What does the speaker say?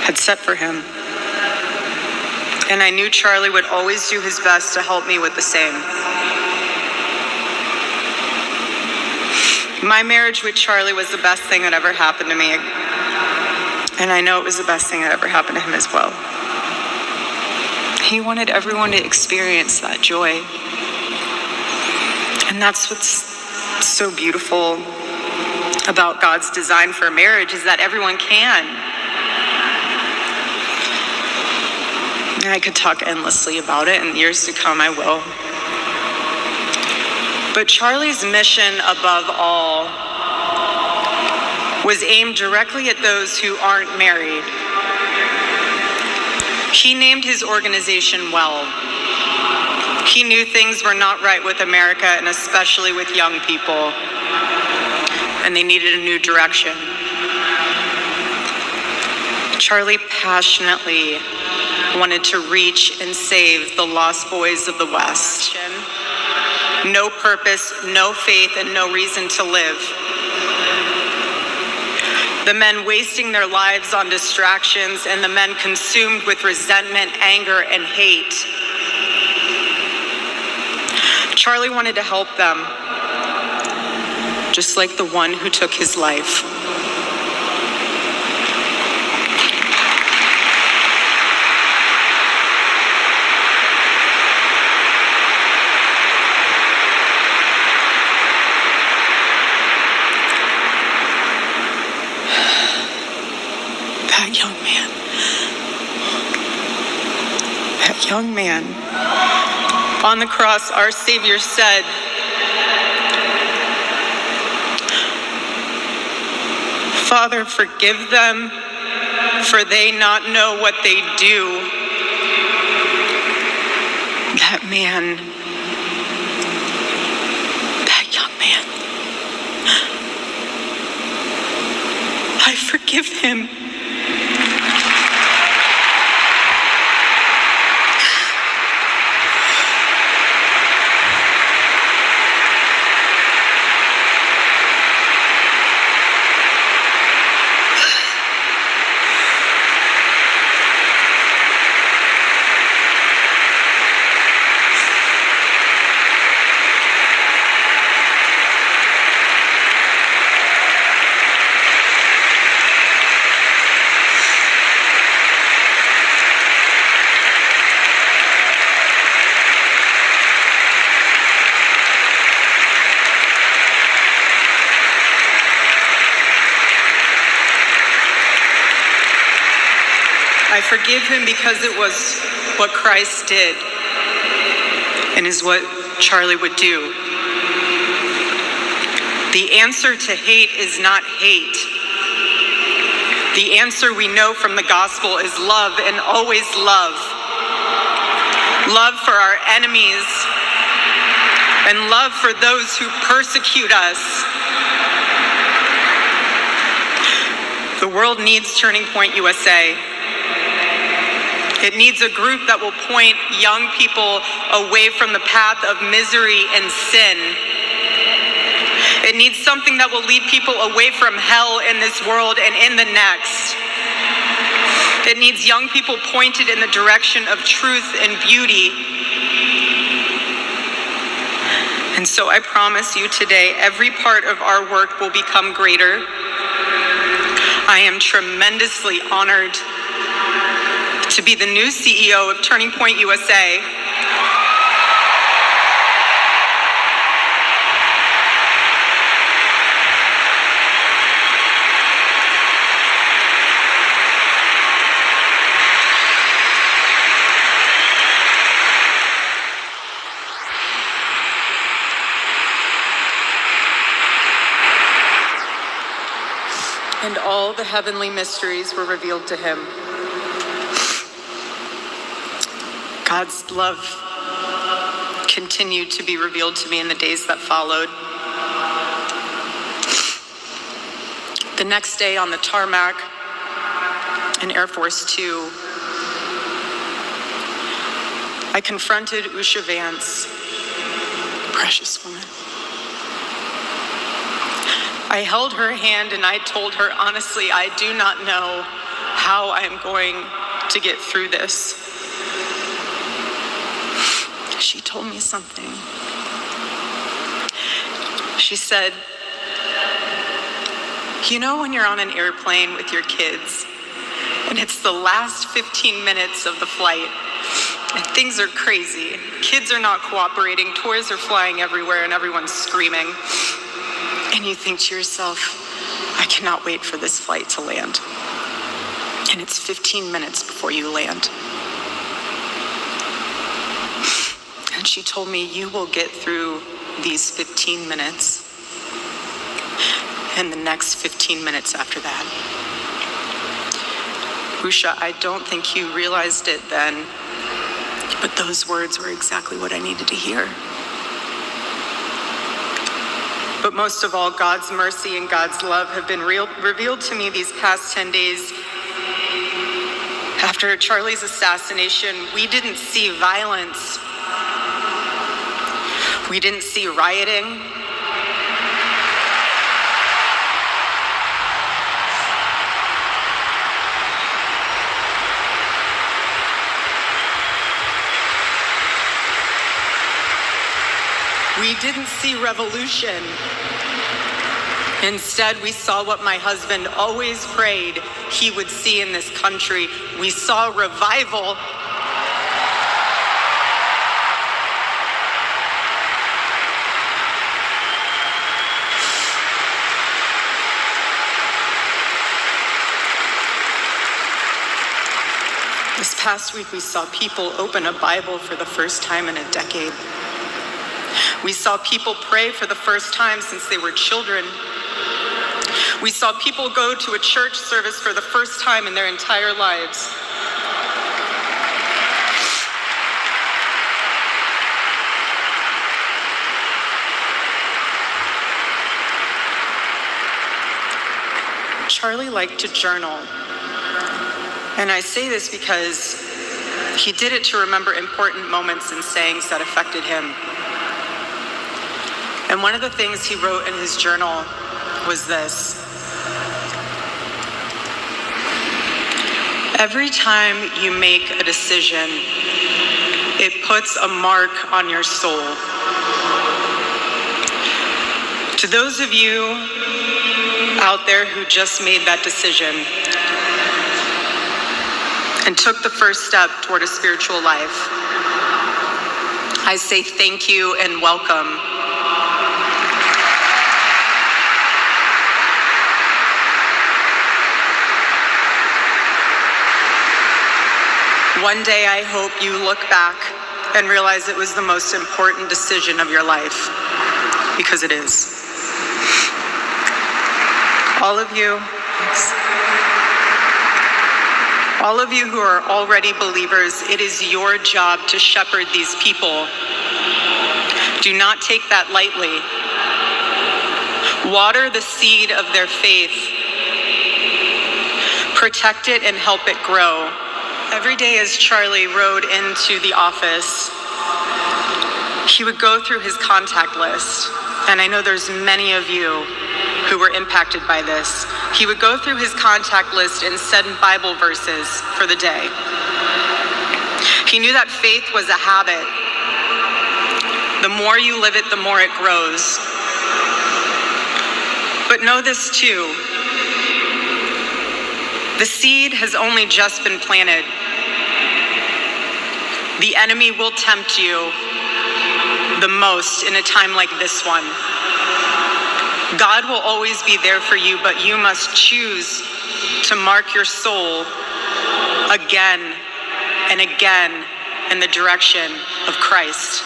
had set for him. And I knew Charlie would always do his best to help me with the same. My marriage with Charlie was the best thing that ever happened to me. And I know it was the best thing that ever happened to him as well. He wanted everyone to experience that joy. And that's what's so beautiful about God's design for marriage, is that everyone can. And I could talk endlessly about it, and years to come I will. But Charlie's mission above all was aimed directly at those who aren't married. He named his organization well. He knew things were not right with America, and especially with young people, and they needed a new direction. Charlie passionately wanted to reach and save the lost boys of the West. No purpose, no faith, and no reason to live. The men wasting their lives on distractions, and the men consumed with resentment, anger, and hate. Charlie wanted to help them, just like the one who took his life. That young man, on the cross, our Savior said, "Father, forgive them, for they not know what they do." That man, that young man, I forgive him. I forgive him because it was what Christ did and is what Charlie would do. The answer to hate is not hate. The answer we know from the gospel is love, and always love. Love for our enemies and love for those who persecute us. The world needs Turning Point USA. It needs a group that will point young people away from the path of misery and sin. It needs something that will lead people away from hell in this world and in the next. It needs young people pointed in the direction of truth and beauty. And so I promise you today, every part of our work will become greater. I am tremendously honored to be the new CEO of Turning Point USA. And all the heavenly mysteries were revealed to him. God's love continued to be revealed to me in the days that followed. The next day on the tarmac in Air Force Two, I confronted Usha Vance, precious woman. I held her hand and I told her, honestly, I do not know how I'm going to get through this, she told me something. She said, you know when you're on an airplane with your kids and it's the last 15 minutes of the flight and things are crazy, kids are not cooperating, toys are flying everywhere and everyone's screaming, and you think to yourself, I cannot wait for this flight to land. And it's 15 minutes before you land. And she told me, you will get through these 15 minutes and the next 15 minutes after that. Usha, I don't think you realized it then, but those words were exactly what I needed to hear. But most of all, God's mercy and God's love have been revealed to me these past 10 days. After Charlie's assassination, we didn't see violence. We didn't see rioting. We didn't see revolution. Instead, we saw what my husband always prayed he would see in this country. We saw revival. This past week, we saw people open a Bible for the first time in a decade. We saw people pray for the first time since they were children. We saw people go to a church service for the first time in their entire lives. Charlie liked to journal. And I say this because he did it to remember important moments and sayings that affected him. And one of the things he wrote in his journal was this: every time you make a decision, it puts a mark on your soul. To those of you out there who just made that decision and took the first step toward a spiritual life, I say thank you and welcome. One day I hope you look back and realize it was the most important decision of your life, because it is. All of you who are already believers, it is your job to shepherd these people. Do not take that lightly. Water the seed of their faith. Protect it and help it grow. Every day as Charlie rode into the office, he would go through his contact list. And I know there's many of you who were impacted by this. He would go through his contact list and send Bible verses for the day. He knew that faith was a habit. The more you live it, the more it grows. But know this too. The seed has only just been planted. The enemy will tempt you the most in a time like this one. God will always be there for you, but you must choose to mark your soul again and again in the direction of Christ.